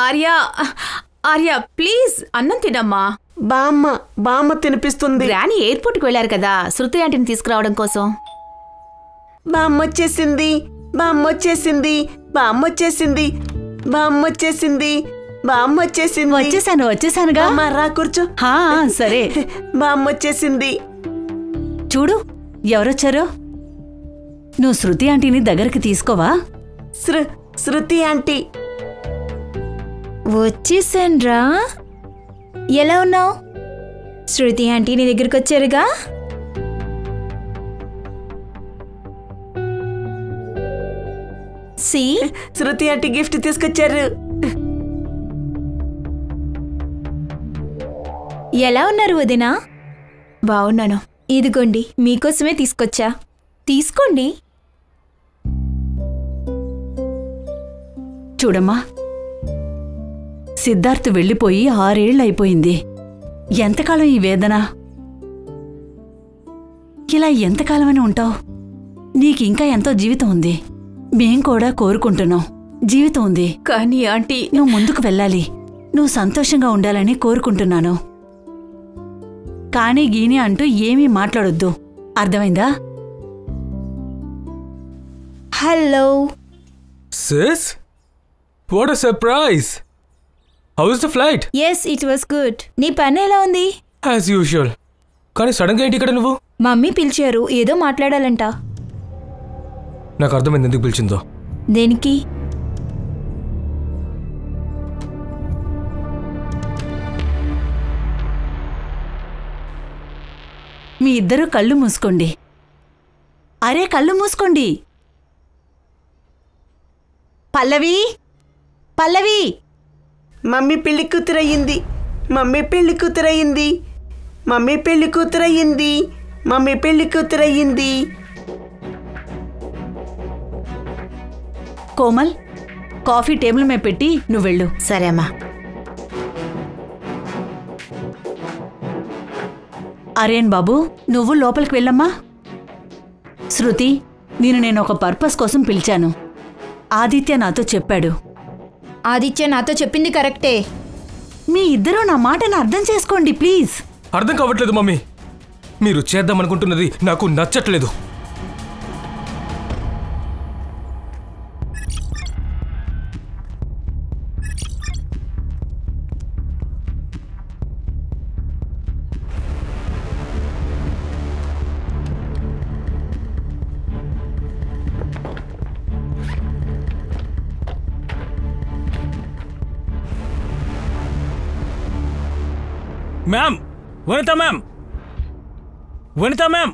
Arya Arya please అన్నం తినమ్మా. బామ్మ తినిపిస్తుంది. గ్రాని ఎయిర్పోర్ట్కి వెళ్ళారు కదా శృతి ఆంటీని తీసుకురావడం కోసం. బామ్మొచ్చేసింది. వచ్చేసానుగా. రా కూర్చో. సరే. బామ్మొచ్చేసింది. చూడు ఎవరొచ్చారో. నువ్వు శృతి ఆంటీని దగ్గరికి తీసుకోవా? శృతి ఆంటీ వచ్చేసాన్రా. ఎలా ఉన్నావు? శృతి ఆంటీ నీ దగ్గరికి వచ్చారుగా. శృతి ఆంటీ గిఫ్ట్ తీసుకొచ్చారు. ఎలా ఉన్నారు వదినా? బాగున్నాను. ఇదిగోండి మీకోసమే తీసుకొచ్చా, తీసుకోండి. చూడమ్మా, సిద్ధార్థ్ వెళ్ళిపోయి 6 ఏళ్లయిపోయింది. ఎంతకాలం ఈ వేదన? ఇలా ఎంతకాలమని ఉంటావు? నీకింకా ఎంతో జీవితం ఉంది. మేం కూడా కోరుకుంటున్నాం, జీవితం ఉంది. కానీ ఆంటీ, నువ్వు ముందుకు వెళ్ళాలి. నువ్వు సంతోషంగా ఉండాలని కోరుకుంటున్నాను. కానీ గీని అంటూ ఏమీ మాట్లాడొద్దు, అర్థమైందా? Hello sis, what a surprise. How is the flight? Yes, it was good. నీ పని ఎలా ఉంది? As usual. కానీ సడన్ గా ఏంటి ఇక్కడ నువ్వు? మమ్మీ పిలిచారు, ఏదో మాట్లాడాలంట. నాకు అర్థమైంది ఎందుకు పిలిచిందో. దేనికి? మీ ఇద్దరూ కళ్ళు మూసుకోండి. అరే కళ్ళు మూసుకోండి. పల్లవి, పల్లవి. మమ్మీ పెళ్లి కూతురయ్యింది. కోమల్, కాఫీ టేబుల్ మీద పెట్టి నువ్వు వెళ్ళు. సరే అమ్మా. అరేన్ బాబు, నువ్వు లోపలికి వెళ్ళమ్మా. శృతి, నేను ఒక పర్పస్ కోసం పిలిచాను. ఆదిత్య నాతో చెప్పాడు. ఆదిత్య నాతో చెప్పింది కరెక్టే. మీ ఇద్దరూ నా మాటను అర్థం చేసుకోండి ప్లీజ్. అర్థం కావట్లేదు మమ్మీ. మీరు చేద్దామనుకుంటున్నది నాకు నచ్చట్లేదు. మ్యామ్, వనిత మ్యామ్,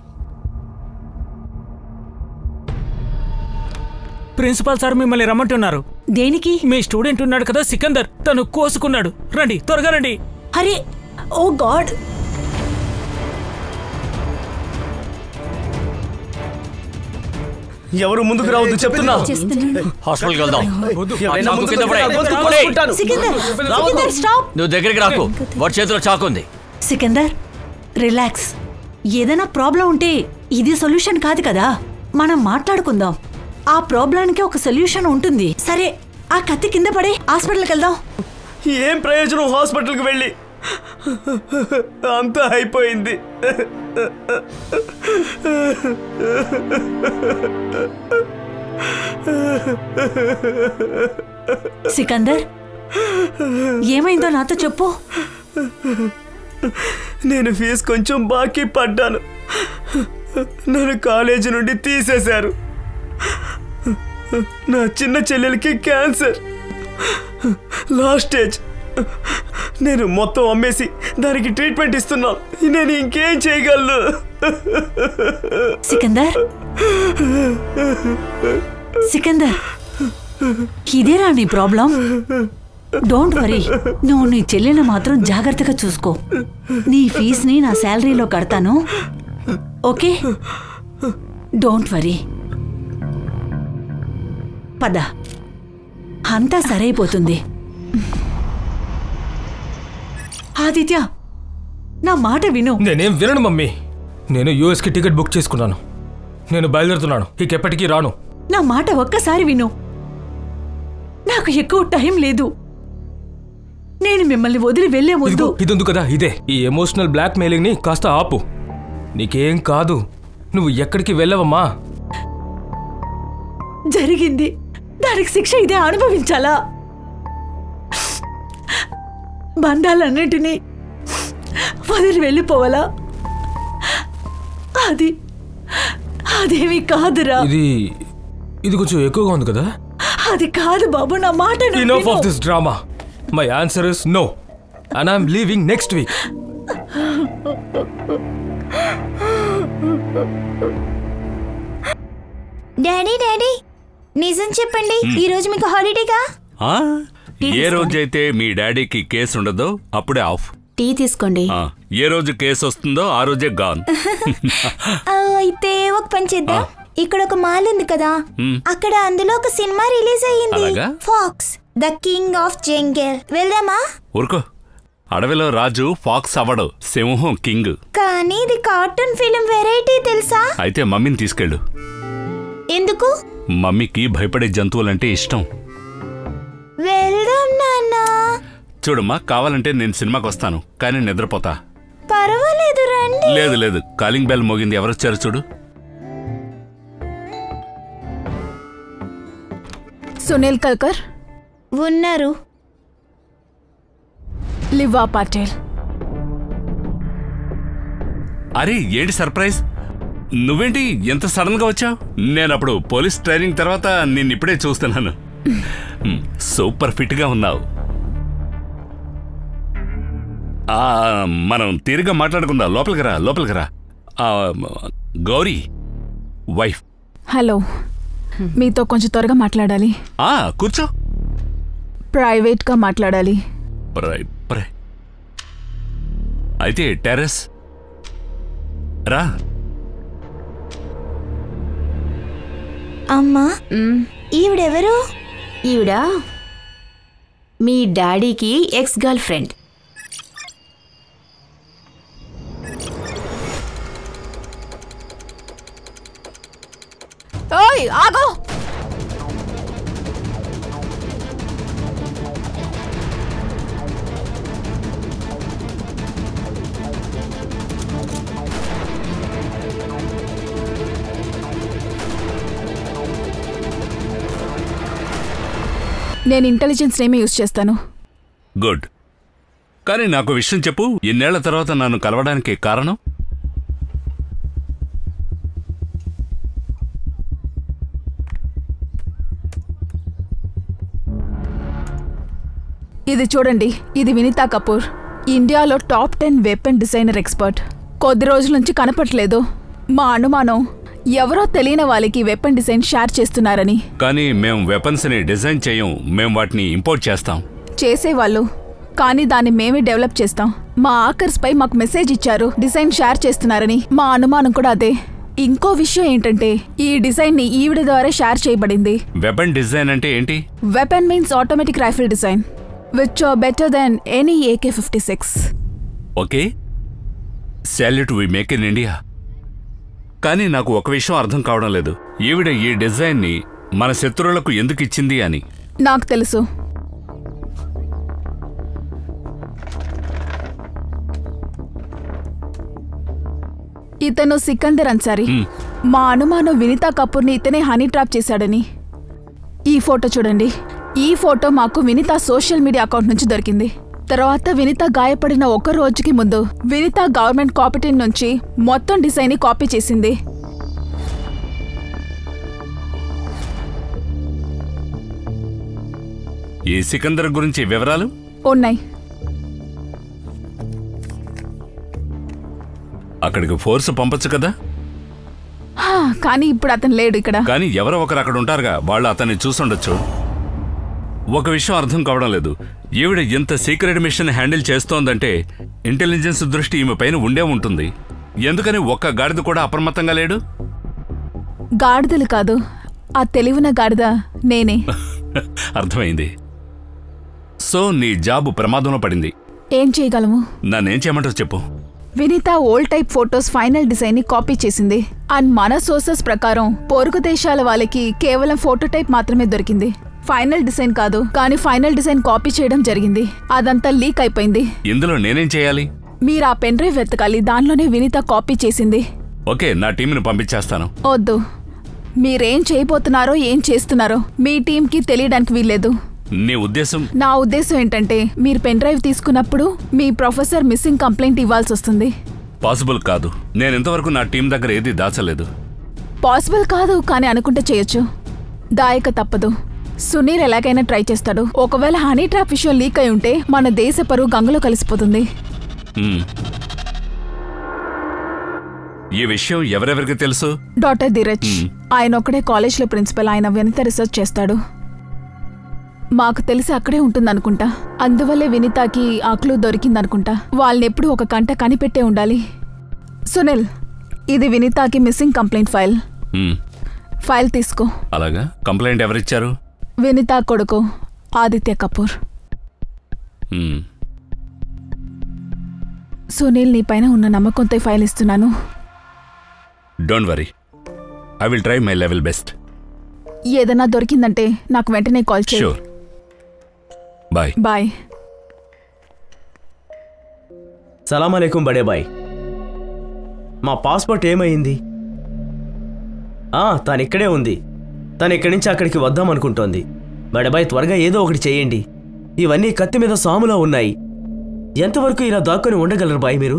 ప్రిన్సిపాల్ సార్ మిమ్మల్ని రమ్మంటున్నారు. దేనికి? మీ స్టూడెంట్ ఉన్నాడు కదా సికందర్, తను కోసుకున్నాడు. రండి, త్వరగా రండి. అరే ఓ గాడ్. ఎవరు ముందుకు రావద్దు చెప్తున్నా. హాస్పిటల్కి వెళ్దాం. నువ్వు దగ్గరికి రాకు, వాడి చేతిలో చాకుంది. సికందర్, రిలాక్స్. ఏదైనా ప్రాబ్లం ఉంటే ఇది సొల్యూషన్ కాదు కదా, మనం మాట్లాడుకుందాం. ఆ ప్రాబ్లానికి ఒక సొల్యూషన్ ఉంటుంది. సరే, ఆ కత్తి కింద పడే హాస్పిటల్కి వెళ్దాం. ఏం ప్రయోజనం హాస్పిటల్కి వెళ్ళి? అంతా అయిపోయింది. సికందర్, ఏమైందో నాతో చెప్పు. నేను ఫీజు కొంచెం బాకీ పడ్డాను. నన్ను కాలేజీ నుండి తీసేశారు. నా చిన్న చెల్లెలకి క్యాన్సర్, లాస్ట్ స్టేజ్. నేను మొత్తం అమ్మేసి దానికి ట్రీట్మెంట్ ఇస్తున్నాను. నేను ఇంకేం చేయగలను? సికందర్, ఇదేనా నీ ప్రాబ్లం? Don't worry. నువ్వు నీ చెల్లెని మాత్రం జాగ్రత్తగా చూసుకో. నీ ఫీజుని నా శాలరీలో కడతాను, ఓకే? Don't worry. పద, అంతా సరైపోతుంది. ఆదిత్య, నా మాట విను. నేనేం వినను మమ్మీ. నేను యూఎస్కి టికెట్ బుక్ చేసుకున్నాను. నేను బయలుదేరుతున్నాను. ఇకెప్పటికీ రాను. నా మాట ఒక్కసారి విను. నాకు ఎక్కువ టైం లేదు. నేను మిమ్మల్ని వదిలి వెళ్లే ముందు ఇదొందు కదా ఇదే. ఈ ఎమోషనల్ బ్లాక్ మెయిలింగ్ ని కాస్త ఆపు. నీకేం కాదు, నువ్వు ఎక్కడికి వెళ్ళవమ్మా. జరిగింది, దానికి శిక్ష ఇదే అనుభవించాలా? బంధాలన్నింటినీ వదిలి వెళ్ళిపోవాలా? అదేమీ కాదురా. ఇది కొంచెం ఎక్కువగా ఉంది కదా. అది కాదు బాబు, నా మాట Enough of this drama. My answer is no. And I'm leaving next week. Daddy నిజం చెప్పండి, ఈ రోజు మీకు హాలిడేగా? ఏ రోజైతే మీ డాడీకి కేసు ఉండదో అప్పుడే ఆఫ్. టీ తీసుకోండి. ఏ రోజు కేసు వస్తుందో ఆ రోజే గాన్. అయితే ఒక పని చేద్దాం, ఇక్కడ ఒక మాల్ ఉంది కదా, అక్కడ అందులో ఒక సినిమా రిలీజ్ అయ్యింది, ఫాక్స్ ద కింగ్ ఆఫ్ జంగల్. వెళ్దామా? ఊరుకో, అడవిలో రాజు ఫాక్స్ అవడు, సింహం కింగ్. కానీ ఇది కార్టూన్ ఫిలిం వెరైటీ తెలుసా? అయితే మమ్మీని తీసుకెళ్ళు. ఎందుకు? మమ్మీకి భయపడే జంతువులంటే ఇష్టం. వెళ్దాం నాన్నా. చూడమ్మా, కావాలంటే నేను సినిమాకి వస్తాను, కానీ నిద్రపోతా. పర్వాలేదు రండి. లేదు, కాలింగ్ బెల్ మోగింది, ఎవరొచ్చారు చూడు. సునీల్ కల్కర్ ఉన్నారు. లివా పటేల్. అరే ఏంటి సర్ప్రైజ్, నువ్వేంటి ఎంత సడన్ గా వచ్చావు? నేనప్పుడు పోలీస్ ట్రైనింగ్ తర్వాత నిన్నిప్పుడే చూస్తున్నాను. సూపర్ ఫిట్ గా ఉన్నావు. మనం తీరిగా మాట్లాడుకుందాం. లోపలికి రా. గౌరీ వైఫ్. హలో, మీతో కొంచెం త్వరగా మాట్లాడాలి. కూర్చో. ప్రైవేట్ గా మాట్లాడాలి. అయితే టెర్రస్ రా. అమ్మా, ఈవిడెవరు? ఈవిడా మీ డాడీకి ఎక్స్ గర్ల్ ఫ్రెండ్. ఓయ్ ఆగో. నేను ఇంటెలిజెన్స్ నేమే యూజ్ చేస్తాను. గుడ్. కానీ నాకు విషయం చెప్పు, ఇన్నేళ్ల తర్వాత నన్ను కలవడానికి కారణం? ఇది చూడండి, ఇది వినీతా కపూర్, ఇండియాలో టాప్ 10 వెపన్ డిజైనర్ ఎక్స్పర్ట్. కొద్ది రోజుల నుంచి కనపట్లేదు. మా అనుమానం ఎవరో తెలియని వాళ్ళకి వెపన్ డిజైన్ షేర్ చేస్తున్నారని. కానీ మేము వెపన్స్ ని డిజైన్ చేయం, మేము వాటిని ఇంపోర్ట్ చేస్తాం. చేసేవాళ్ళు, కానీ దాన్ని మేమే డెవలప్ చేస్తాం. మా ఆకర్స్ పై మాకు మెసేజ్ ఇచ్చారు డిజైన్ షేర్ చేస్తున్నారని. మా అనుమానం కూడా అదే. ఇంకో విషయం ఏంటంటే ఈ డిజైన్ ని ఈవిడ ద్వారా షేర్ చేయబడింది. వెపన్ డిజైన్ అంటే ఏంటి? Weapon means automatic rifle design which are better than any AK-56. Okay, salute, we make in India. కానీ నాకు ఒక విషయం అర్థం కావడం లేదు, ఈవిడ ఈ డిజైన్ ని మన శత్రువులకు ఎందుకు ఇచ్చింది అని. నాకు తెలుసు. ఇతను సికందర్ అన్సారీ. మా అనుమానం వినీతా కపూర్ని ఇతనే హనీ ట్రాప్ చేశాడని. ఈ ఫోటో చూడండి. ఈ ఫోటో మాకు వినీతా సోషల్ మీడియా అకౌంట్ నుంచి దొరికింది. తర్వాత వినీతా గాయపడిన ఒక రోజుకి ముందు వినీతా గవర్నమెంట్ కాపీ నుంచి మొత్తం డిజైన్ ని కాపీ చేసింది. ఈ సికందర్ గురించి వివరాలు ఉన్నాయి. అక్కడికి ఫోర్స్ పంపొచ్చు కదా. కానీ ఇప్పుడు అతను లేడు ఇక్కడ. కానీ ఎవరో ఒకరు అక్కడ ఉంటారుగా, వాళ్ళు అతన్ని చూసుండొచ్చు. ఒక విషయం అర్థం కావడం లేదు, ఈవిడ ఎంత సీక్రెట్ మిషన్ హ్యాండిల్ చేస్తోందంటే ఇంటెలిజెన్స్ దృష్టి ఈమె పైన ఉండే ఉంటుంది. ఎందుకని ఒక్క గాడిద కూడా అప్రమత్తంగా లేడు? గాడిదలు కాదు, ఆ తెలివిన గాడిద నేనే. అర్థమైంది. సో నీ జాబ్ ప్రమాదంలో పడింది. ఏం చేయగలము? నన్నేం చేయమంటావు చెప్పు. Vineeta old type photos final design ని కాపీ చేసింది. అండ్ మన సోర్సెస్ ప్రకారం పొరుగు దేశాల వాళ్ళకి కేవలం ఫోటో టైప్ మాత్రమే దొరికింది. ఫైనల్ డిజైన్ కాదు, కానీ ఫైనల్ డిజైన్ కాపీ చేయడం జరిగింది. అదంతా లీక్ అయిపోయింది. ఇందులో నేనేం చేయాలి? మీరు ఆ పెన్ డ్రైవ్ వెతకాలి, దానిలోనే వినీత కాపీ చేసింది. ఓకే, నా టీంని పంపించేస్తాను. వద్దు, మీరేం చేయబోతున్నారో ఏం చేస్తున్నారో మీ టీంకి తెలియడానికి వీల్లేదు. నీ ఉద్దేశం? నా ఉద్దేశం ఏంటంటే మీరు పెన్ డ్రైవ్ తీసుకున్నప్పుడు మీ ప్రొఫెసర్ మిస్సింగ్ కంప్లైంట్ ఇవ్వాల్సి వస్తుంది. పాసిబుల్ కాదు. నేను ఇంతవరకు నా టీం దగ్గర ఏది దాచలేదు. పాసిబుల్ కాదు, కానీ అనుకుంటే చేయొచ్చు. దాయక తప్పదు. సునీల్ ఎలాగైనా ట్రై చేస్తాడు. ఒకవేళ హనీ ట్రాప్ విషయం లీక్ అయి ఉంటే మన దేశ పరువు గంగలో కలిసిపోతుంది. ఈ విషయం ఎవరెవరికి తెలుసు? డాక్టర్ ధీరజ్. ఆయన ఒక్కడే కాలేజ్లో ప్రిన్సిపల్. ఆయన వినీత రీసెర్చ్ చేస్తాడు. మాకు తెలిసి అక్కడే ఉంటుందనుకుంటా. అందువల్లే వినీతాకి ఆ క్లూ దొరికిందనుకుంటా. వాళ్ళనెప్పుడు ఒక కంట కనిపెట్టే ఉండాలి. సునీల్, ఇది వినీతాకి మిస్సింగ్ కంప్లైంట్ ఫైల్. ఫైల్ తీసుకో. అలాగా? కంప్లైంట్ ఎవరిచ్చారు? వినీత కొడుకు ఆదిత్య కపూర్. సునీల్, నీ పైన ఉన్న నమ్మకంతో ఫైల్ ఇస్తున్నాను. Don't worry, I will try my level best. ఏదైనా దొరికిందంటే నాకు వెంటనే కాల్ చేయి. షూర్. బాయ్. బాయ్. సలాం అలైకుం బడే బాయ్. మా పాస్పోర్ట్ ఏమైంది? తను ఇక్కడే ఉంది. తను ఇక్కడి నుంచి అక్కడికి వద్దాం అనుకుంటోంది. బడే బాయ్, త్వరగా ఏదో ఒకటి చేయండి. ఇవన్నీ కత్తి మీద సాములా ఉన్నాయి. ఎంతవరకు ఇలా దాక్కుని ఉండగలరు బాయ్ మీరు?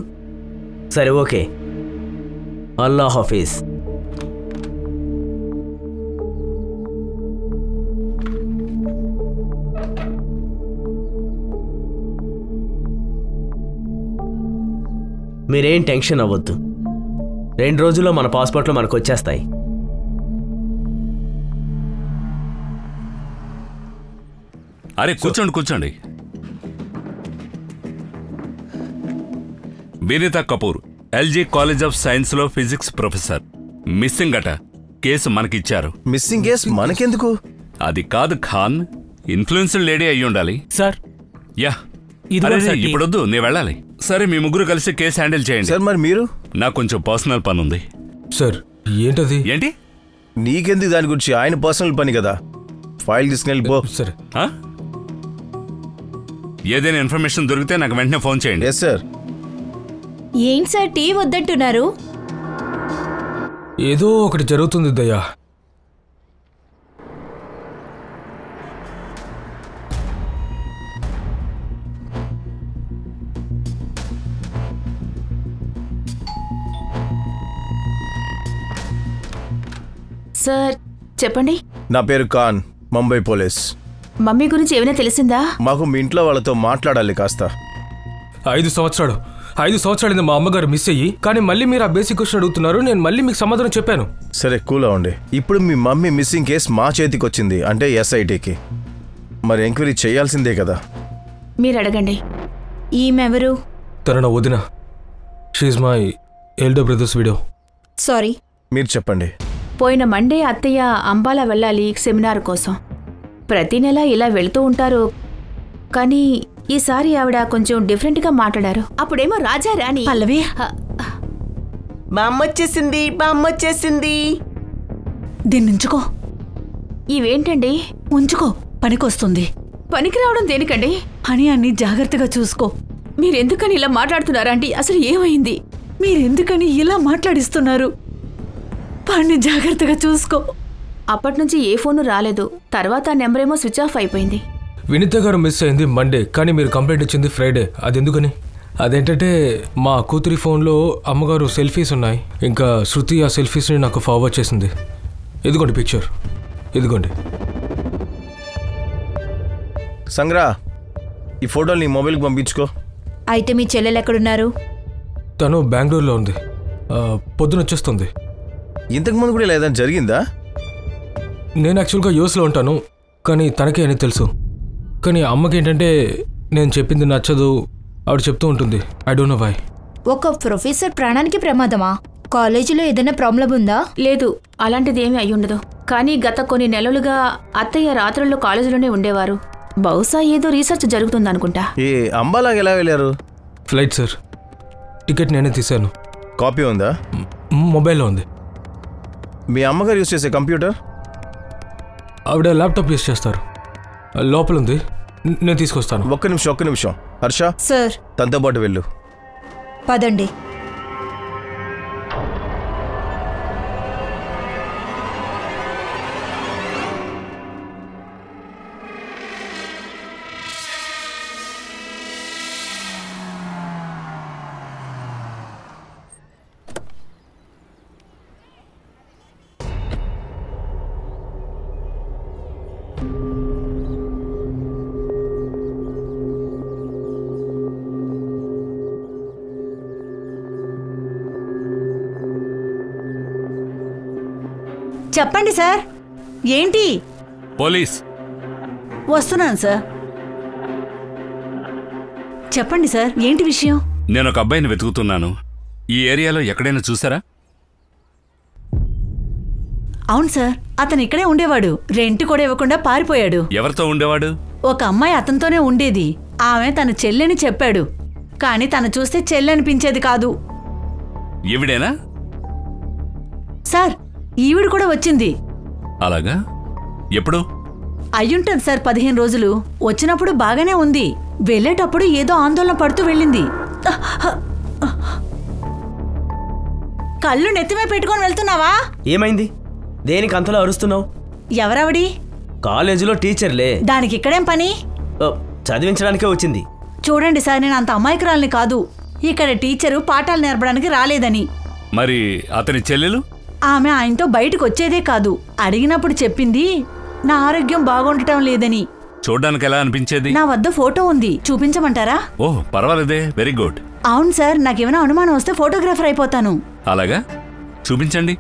సరే, ఓకే. అల్లా హాఫీజ్. మీరేం టెన్షన్ అవ్వద్దు. 2 రోజుల్లో మన పాస్పోర్ట్లు మనకు వచ్చేస్తాయి. అరే కూర్చోండి కూర్చోండి. Vineeta Kapoor, LG college of science లో ఫిజిక్స్ ప్రొఫెసర్. మిస్సింగ్ అట. కేసు మనకిచ్చారు. మిస్సింగ్ కేసు మనకెందుకు? అది కాదు ఖాన్, ఇన్ఫ్లుయెన్స్డ్ లేడీ అయ్యి ఉండాలి. సార్, యా ఇప్పుడొద్దు, నేను వెళ్ళాలి. సరే, మీ ముగ్గురు కలిసి కేసు హ్యాండిల్ చేయండి. సార్, మరి మీరు? నాకు కొంచెం పర్సనల్ పని ఉంది. సార్, ఏంటది? ఏంటి? నీకెందుకు దాని గురించి? ఆయన పర్సనల్ పని కదా. ఫైల్ తీసుకెళ్ళిపో. సరే. ఏదైనా ఇన్ఫర్మేషన్ దొరికితే నాకు వెంటనే ఫోన్ చేయండి. Yes sir. ఏంటి సార్ టీ వద్దంటున్నారు? ఏదో ఒకటి జరుగుతుంది దయ్యా. సార్ చెప్పండి. నా పేరు ఖాన్, ముంబై పోలీస్. మమ్మీ గురించి ఏమైనా తెలిసిందా? మాకు మీ ఇంట్లో వాళ్ళతో మాట్లాడాలి కాస్త. 5 సంవత్సరాలు మా అమ్మగారు మిస్ అయ్యి, కానీ మళ్ళీ మీరు ఆ బేసిక్ క్వశ్చన్ అడుగుతున్నారు. నేను మళ్ళీ మీకు సమాధానం చెప్పాను. సరే, కూల్ అవ్వండి. ఇప్పుడు మీ మమ్మీ మిస్సింగ్ కేసు మా చేతికి వచ్చింది, అంటే ఎస్ఐటీకి. మరి ఎంక్వైరీ చేయాల్సిందే కదా. మీరు అడగండి. ఈమెవరు? తన నా వదిన. She's my elder brother's widow. Sorry. మీరు చెప్పండి. పోయిన మండే అత్తయ్య అంబాలా వెళ్ళాలి సెమినార్ కోసం. ప్రతి నెల ఇలా వెళుతూ ఉంటారు, కానీ ఈసారి ఆవిడ కొంచెం డిఫరెంట్గా మాట్లాడారు. అప్పుడేమో రాజా రాణి. పల్లవి, బామ్మొచ్చేసింది. దీన్ని ఉంచుకో. ఇవేంటండి? ఉంచుకో, పనికొస్తుంది. పనికి రావడం దేనికండి? అని అన్ని జాగ్రత్తగా చూసుకో. మీరెందుకని ఇలా మాట్లాడుతున్నారా ఆంటీ? అసలు ఏమైంది? మీరెందుకని ఇలా మాట్లాడిస్తున్నారు? పని జాగ్రత్తగా చూసుకో. అప్పటినుంచి ఏ ఫోను రాలేదు. తర్వాత ఆ నెంబర్ ఏమో స్విచ్ ఆఫ్ అయిపోయింది. వినీత గారు మిస్ అయింది మండే, కానీ మీరు కంప్లైంట్ ఇచ్చింది ఫ్రైడే. అది ఎందుకని? అదేంటంటే మా కూతురి ఫోన్లో అమ్మగారు సెల్ఫీస్ ఉన్నాయి. ఇంకా శృతి ఆ సెల్ఫీస్ని నాకు ఫార్వర్డ్ చేసింది. ఇదిగోండి పిక్చర్, ఇదిగోండి. సంగ్రా, ఈ ఫోటోలు నీ మొబైల్కి పంపించుకో. అయితే మీ చెల్లెలు ఎక్కడున్నారు? తను బెంగళూరులో ఉంది. పొద్దున వచ్చేస్తుంది. ఇంతకుముందు కూడా ఏదైనా జరిగిందా? నేను యాక్చువల్గా యూఎస్లో ఉంటాను, కానీ తనకే అని తెలుసు. కానీ అమ్మకి ఏంటంటే నేను చెప్పింది నచ్చదు. ఆవిడ చెప్తూ ఉంటుంది. I don't know why. ఒక ప్రొఫెసర్ ప్రాణానికి ప్రమాదమా? కాలేజీలో ఏదైనా ప్రాబ్లం ఉందా? లేదు, అలాంటిది ఏమీ అయి ఉండదు. కానీ గత కొన్ని నెలలుగా అత్తయ్య రాత్రుల్లో కాలేజీలోనే ఉండేవారు. బహుశా ఏదో రీసెర్చ్ జరుగుతుందనుకుంటా. ఈ అంబాలాగా ఎలా వెళ్ళారు? Flight sir. టికెట్ నేనే తీశాను. కాపీ ఉందా? మొబైల్లో ఉంది. మీ అమ్మగారు యూజ్ చేసే కంప్యూటర్? ఆవిడ ల్యాప్టాప్ యూజ్ చేస్తారు. లోపలుంది, నేను తీసుకొస్తాను. ఒక్క నిమిషం హర్ష సార్ తనతో పాటు వెళ్ళు. పదండి. చెప్పండి సార్. ఏంటి? పోలీస్. వస్తున్నాను సార్. చెప్పండి సార్, ఏంటి విషయం? నేను ఒక అబ్బాయిని వెతుకుతున్నాను. ఈ ఏరియాలో ఎక్కడైనా చూసారా? అవును సార్, అతను ఇక్కడే ఉండేవాడు. రెంట్ కూడా ఇవ్వకుండా పారిపోయాడు. ఎవరితో ఉండేవాడు? ఒక అమ్మాయి అతనితోనే ఉండేది. ఆమె తన చెల్లెని చెప్పాడు, కానీ తను చూస్తే చెల్లి అనిపించేది కాదు. ఈవిడేనా? సార్, ఈవిడ కూడా వచ్చింది. అలాగా? ఎప్పుడు? అయ్యుంటది సార్ 15 రోజులు. వచ్చినప్పుడు బాగానే ఉంది, వెళ్ళేటప్పుడు ఏదో ఆందోళన పడుతూ వెళ్ళింది. కళ్ళు నెత్తిమే పెట్టుకొని వెళ్తున్నావా? ఏమైంది? దేనికి అంతలా అరుస్తున్నావు? ఎవరావిడి? కాలేజీలో టీచర్లే. దానికి ఇక్కడేం పని? చదివించడానికే వచ్చింది. చూడండి సార్, నేను అంత అమాయకురాల్ని కాదు. ఇక్కడ టీచరు పాఠాలు నేర్పడానికి రాలేదని. మరి అతని చెల్లెలు? ఆమె ఆయనతో బయటకు వచ్చేదే కాదు. అడిగినప్పుడు చెప్పింది నా ఆరోగ్యం బాగుండటం లేదని. చూడ్డానికి ఎలా అనిపించేది? నా వద్ద ఫోటో ఉంది, చూపించమంటారా? ఓహ్, పర్వాలేదే, వెరీ గుడ్. అవును సార్, నాకేమైనా అనుమానం వస్తే ఫోటోగ్రాఫర్ అయిపోతాను. అలాగా? చూపించండి.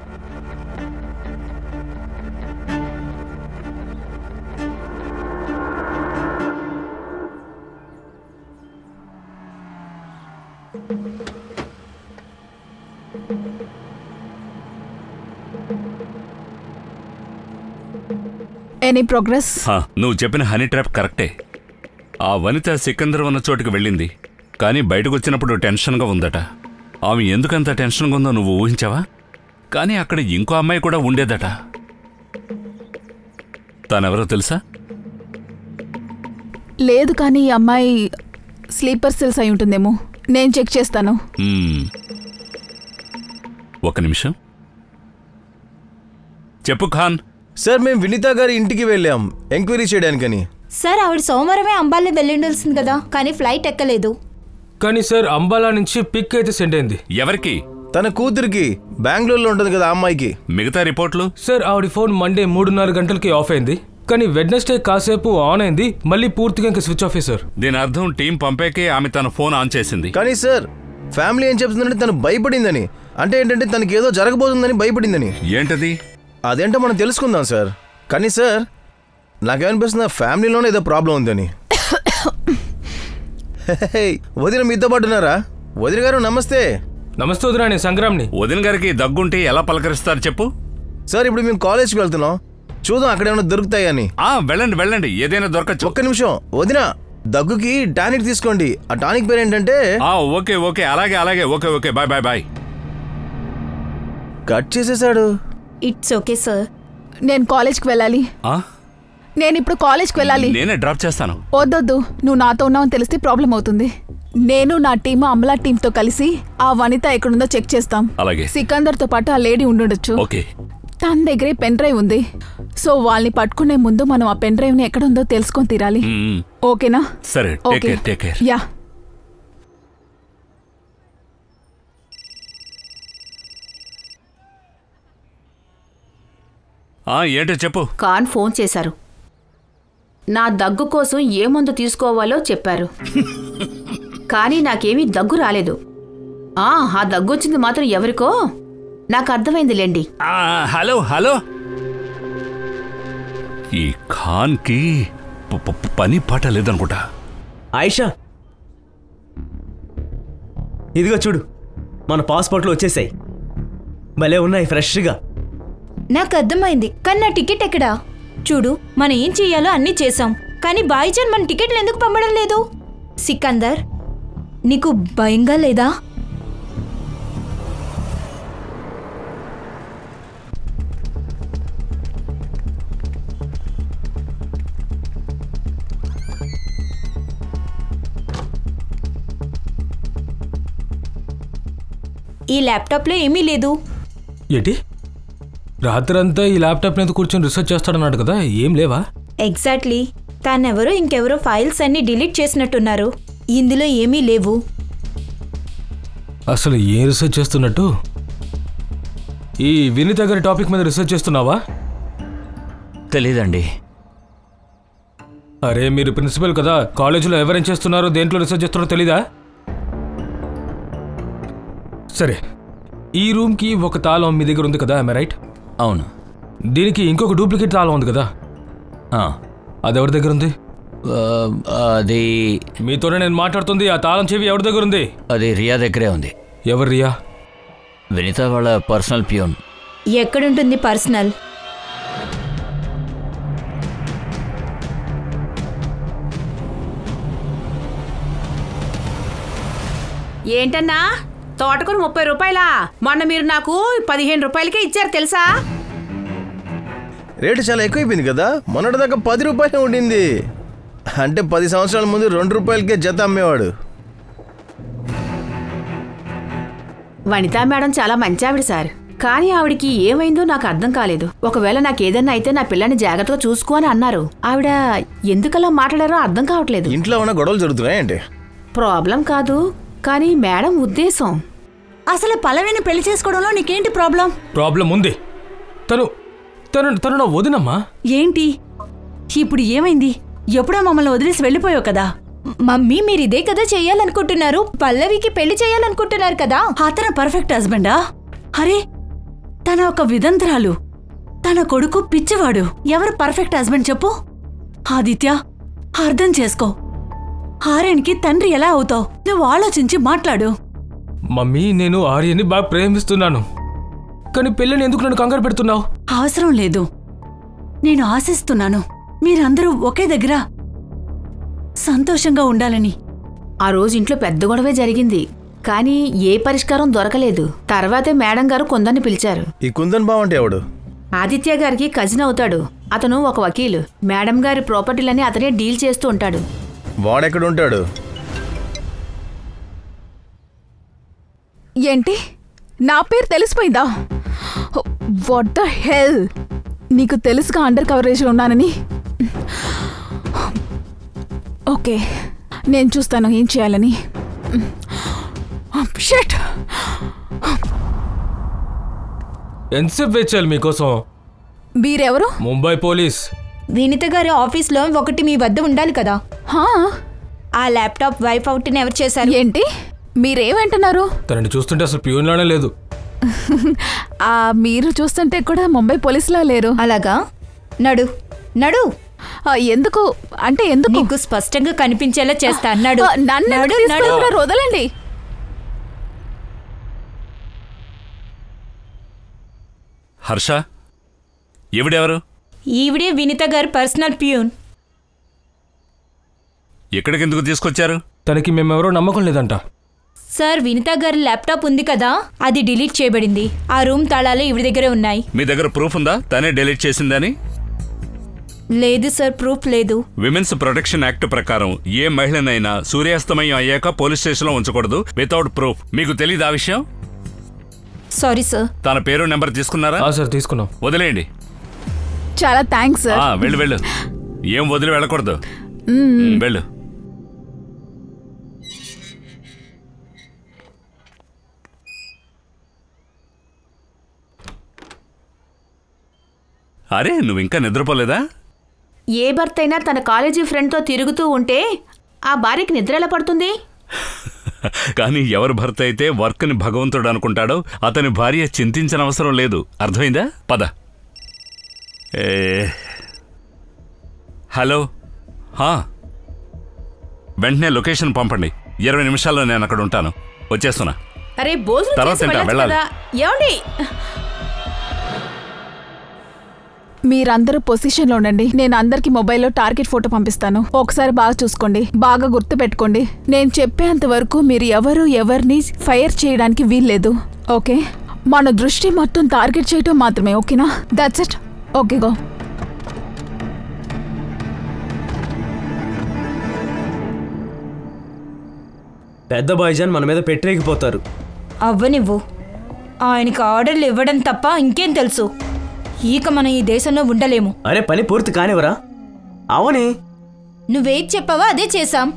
Any progress? నువ్వు చెప్పిన హనీ ట్రాప్ కరెక్టే. ఆ వనిత సికందర్ ఉన్న చోటుకు వెళ్ళింది, కానీ బయటకు వచ్చినప్పుడు టెన్షన్గా ఉందట. ఆమె ఎందుకంత టెన్షన్గా ఉందో నువ్వు ఊహించావా? కానీ అక్కడ ఇంకో అమ్మాయి కూడా ఉండేదట. తనెవరో తెలుసా? లేదు, కానీ ఈ అమ్మాయి స్లీపర్ సెల్స్ అయి ఉంటుందేమో. నేను చెక్ చేస్తాను. ఒక నిమిషం. చెప్పు ఖాన్. సార్, మేము వినీత గారి ఇంటికి వెళ్ళాం ఎంక్వైరీ చేయడానికని. సార్, ఆవిడ సోమవారమే అంబాలా వెళ్ళిండాల్సింది కదా, కానీ ఫ్లైట్ ఎక్కలేదు. కానీ సార్, అంబాలా నుంచి పిక్ అయితే సెండ్ అయింది. ఎవరికి? తన కూతురికి. బెంగళూరులో ఉంటుంది కదా అమ్మాయికి. మిగతా రిపోర్ట్లు? సార్, ఆవిడ ఫోన్ మండే 3:30 గంటలకి ఆఫ్ అయింది, కానీ వెడ్నెస్డే కాసేపు ఆన్ అయింది, మళ్ళీ పూర్తిగా ఇంకా స్విచ్ ఆఫ్. సార్, దీని అర్థం టీం పంపాకే ఆమె తన ఫోన్ ఆన్ చేసింది. కానీ సార్, ఫ్యామిలీ ఏం చెప్తుందంటే తను భయపడిందని. అంటే ఏంటంటే తనకి ఏదో జరగబోతుందని భయపడిందని. ఏంటది? అదేంటో మనం తెలుసుకుందాం సార్. కానీ సార్, నాకేమనిపిస్తుంది ఫ్యామిలీలోనే ఏదో ప్రాబ్లం ఉందని. వదిన మీతో పాటున్నారా? వదిన గారు నమస్తే. నమస్తే వదిన, నేను సంగ్రామ్ని. వదిన గారికి దగ్గుంటే ఎలా పలకరిస్తారు చెప్పు? సార్, ఇప్పుడు మేము కాలేజ్కి వెళ్తున్నాం, చూద్దాం అక్కడ ఏమైనా దొరుకుతాయని. వెళ్ళండి వెళ్ళండి, ఏదైనా దొరకచ్చు. ఒక్క నిమిషం వదిన, దగ్గుకి టానిక్ తీసుకోండి. ఆ టానిక్ పేరు ఏంటంటే? ఓకే ఓకే, అలాగే అలాగే, okay okay, bye bye bye. Cut చేసేసాడు. It's okay sir. నేను కాలేజ్కి వెళ్ళాలి. నేను ఇప్పుడు కాలేజ్కి వెళ్ళాలి. నేనే డ్రాప్ చేస్తాను. వద్దొద్దు, నువ్వు నాతో ఉన్నావని తెలిస్తే ప్రాబ్లం అవుతుంది. నేను నా టీం అమలా టీంతో కలిసి ఆ వనిత ఎక్కడుందో చెక్ చేస్తాం. అలాగే. సికందర్తో పాటు ఆ లేడీ ఉండుండొచ్చు. ఓకే. తన దగ్గరే పెన్ డ్రైవ్ ఉంది. సో వాళ్ళని పట్టుకునే ముందు మనం ఆ పెన్ డ్రైవ్ ని ఎక్కడ ఉందో తెలుసుకొని తీరాలి. ఓకేనా? సరే, టేక్ కేర్. యా. ఏంటో చెప్పు. ఖాన్ ఫోన్ చేశారు. నా దగ్గు కోసం ఏ మందు తీసుకోవాలో చెప్పారు, కానీ నాకేమీ దగ్గు రాలేదు. ఆ దగ్గు వచ్చింది మాత్రం ఎవరికో నాకు అర్థమైందిలేండి. హలో హలో, ఈ ఖాన్కి పని పాట లేదనుకుంటా. ఆయిషా, ఇదిగో చూడు, మన పాస్పోర్ట్లు వచ్చేసాయి. భలే ఉన్నాయి, ఫ్రెష్గా. నాకు అర్థమైంది, కానీ నా టికెట్ ఎక్కడా? చూడు, మనం ఏం చెయ్యాలో అన్నీ చేసాం, కానీ బాయిజాన్ మన టికెట్లు ఎందుకు పంపడం లేదు? సికందర్, నీకు భయంగా లేదా? ఈ ల్యాప్టాప్లో ఏమీ లేదు. ఏంటి రాత్రంతా ఈ ల్యాప్టాప్ మీద కూర్చొని రీసెర్చ్ చేస్తాడన్నాడు కదా, ఏం లేవా? ఎగ్జాక్ట్లీ. తానెవరో ఇంకెవరో ఫైల్స్ అన్ని డిలీట్ చేసినట్టున్నారు. ఇందులో ఏమీ లేవు. అసలు ఏం రీసెర్చ్ చేస్తున్నట్టు? ఈ వినీత గారి టాపిక్ మీద రీసెర్చ్ చేస్తున్నావా? తెలీదండి. అరే మీరు ప్రిన్సిపల్ కదా, కాలేజీలో ఎవరేం చేస్తున్నారో దేంట్లో రీసెర్చ్ చేస్తున్నారో తెలీదా? సరే, ఈ రూమ్కి ఒక తాళం మీ దగ్గర ఉంది కదా, ఐ రైట్? అవును. దీనికి ఇంకొక డూప్లికేట్ తాళం ఉంది కదా, అది ఎవరి దగ్గర ఉంది? అది మీతోనే నేను మాట్లాడుతుంది. ఆ తాళం చెవి ఎవరి దగ్గర ఉంది? అది రియా దగ్గరే ఉంది. ఎవరు రియా? వినీత వాళ్ళ పర్సనల్ ప్యూన్. ఎక్కడుంటుంది పర్సనల్? ఏంటన్నా తోటకూర 30 రూపాయలా? మొన్న మీరు నాకు 15 రూపాయలకే ఇచ్చారు తెలుసా? రేటు చాలా ఎక్కువైపోయింది కదా. మొన్నటిదాకా 10 రూపాయలే ఉండింది. అంటే 10 సంవత్సరాల ముందు 2 రూపాయలకే జత అమ్మేవాడు. వనితా మేడం చాలా మంచి ఆవిడ సార్. కానీ ఆవిడికి ఏమైందో నాకు అర్థం కాలేదు. ఒకవేళ నాకు ఏదన్నా అయితే నా పిల్లని జాగ్రత్తగా చూసుకో అని అన్నారు. ఆవిడ ఎందుకలా మాట్లాడారో అర్థం కావట్లేదు. ఇంట్లో ఉన్న గొడవలు జరుగుతున్నాయంటే ప్రాబ్లం కాదు, కానీ మేడం ఉద్దేశం. అసలు పల్లవిని పెళ్లి చేసుకోవడంలో నీకేంటి ప్రాబ్లం? ప్రాబ్లం ఉంది. తను తను తను నా వదినమ్మా. ఏంటి ఇప్పుడు ఏమైంది? ఎప్పుడో మమ్మల్ని వదిలేసి వెళ్ళిపోయావు కదా. మమ్మీ మీరు ఇదే కదా చెయ్యాలనుకుంటున్నారు. పల్లవికి పెళ్లి చేయాలనుకుంటున్నారు కదా. అతను పర్ఫెక్ట్ హస్బెండా? అరే తన ఒక విదంతరాలు, తన కొడుకు పిచ్చివాడు. ఎవరు పర్ఫెక్ట్ హస్బెండ్ చెప్పు? ఆదిత్య, అర్థం చేసుకో. ఆర్యన్కి తండ్రి ఎలా అవుతావు? నువ్వు ఆలోచించి మాట్లాడు. మమ్మీ, నేను ఆర్యని బాగా ప్రేమిస్తున్నాను, కానీ పెళ్ళిని ఎందుకు నన్ను కంగారు పెడుతున్నావు? అవసరం లేదు. నేను ఆశిస్తున్నాను మీరందరూ ఒకే దగ్గర సంతోషంగా ఉండాలని. ఆ రోజు ఇంట్లో పెద్ద గొడవే జరిగింది, కానీ ఏ పరిష్కారం దొరకలేదు. తర్వాతే మేడం గారు కుందన్ని పిలిచారు. ఈ కుందన్ బావ అంటే ఎవడు? ఆదిత్య గారికి కజిన్ అవుతాడు. అతను ఒక వకీలు. మేడం గారి ప్రాపర్టీలన్నీ అతనే డీల్ చేస్తూ ఉంటాడు. వాడెక్కడ ఉంటాడు? ఏంటి నా పేరు తెలిసిపోయిందా? What the hell! నీకు తెలుసుగా అండర్ కవరేజ్లో ఉన్నానని. ఓకే, నేను చూస్తాను ఏం చేయాలని. షిట్! ఎంతసేపు వేచాలి మీకోసం? మీరెవరు? ముంబై పోలీస్. వినీత గారి ఆఫీస్లో ఒకటి మీ వద్ద ఉండాలి కదా. ఆ ల్యాప్టాప్ వైఫ్ అవుట్ని ఎవరు చేశారు? ఏంటి మీరేమంటున్నారు? తనని చూస్తుంటే అసలు ప్యూన్లానే లేదు. మీరు చూస్తుంటే కూడా ముంబై పోలీసులా లేరు. అలాగా? నడు నడు. ఎందుకు అంటే ఎందుకు? నీకు స్పష్టంగా కనిపించేలా చేస్తా. నడు. నన్ను వదలండి. హర్ష, ఈవిడెవరు? ఈవిడే వినీత గారి పర్సనల్ ప్యూన్. ఎక్కడికి ఎందుకు తీసుకొచ్చారు? తనకి మేమెవరో నమ్మకం లేదంట. సార్, వినీత గారి ల్యాప్టాప్ ఉంది కదా, అది డిలీట్ చేయబడింది. ఆ రూమ్ తాళాలు ఈవిడ దగ్గరే ఉన్నాయి. మీ దగ్గర ప్రూఫ్ ఉందా తనే డిలీట్ చేసిందని? లేదు సార్, ప్రూఫ్ లేదు. విమెన్స్ ప్రొటెక్షన్ యాక్ట్ ప్రకారం ఏ మహిళనైనా సూర్యాస్తమయం అయ్యాక పోలీస్ స్టేషన్లో ఉంచకూడదు వితౌట్ ప్రూఫ్. మీకు తెలియదు ఆ విషయం? Sorry sir. తన పేరు నెంబర్ తీసుకున్నారా? సార్ తీసుకున్నాం. వదిలేయండి. చాలా థ్యాంక్స్ సార్. వెళ్ళు. ఏం వదిలి వెళ్ళకూడదు. వెళ్ళు. అరే, నువ్వు ఇంకా నిద్రపోలేదా? ఏ భర్త అయినా తన కాలేజీ ఫ్రెండ్తో తిరుగుతూ ఉంటే ఆ భార్యకి నిద్ర ఎలా పడుతుంది? కానీ ఎవరి భర్త అయితే వర్క్ని భగవంతుడు అనుకుంటాడో అతని భార్య చింతించిన అవసరం లేదు. అర్థమైందా? పద. హలో, వెంటనే లొకేషన్ పంపండి. 20 నిమిషాల్లో నేను అక్కడ ఉంటాను. వచ్చేస్తున్నా. అరే భోజనం వెళ్ళాలి. ఏమండి, మీరందరూ పొజిషన్లో ఉండండి. నేను అందరికి మొబైల్లో టార్గెట్ ఫోటో పంపిస్తాను. ఒకసారి బాగా చూసుకోండి, బాగా గుర్తు పెట్టుకోండి. నేను చెప్పేంత వరకు మీరు ఎవరిని ఫైర్ చేయడానికి వీల్లేదు. ఓకే? మన దృష్టి మొత్తం టార్గెట్ చేయటం మాత్రమే. ఓకేనా? That's it. Okay, go. పెద్ద బాయ్జాన్ మన మీద పెట్టరేగిపోతారు. అవ్వనివ్వు. ఆయనకి ఆర్డర్లు ఇవ్వడం తప్ప ఇంకేం తెలుసు. ఇక మనం ఈ దేశంలో ఉండలేము. అరే పని పూర్తి కానివరా? అవునే, నువ్వేం చెప్పావో అదే చేశాం.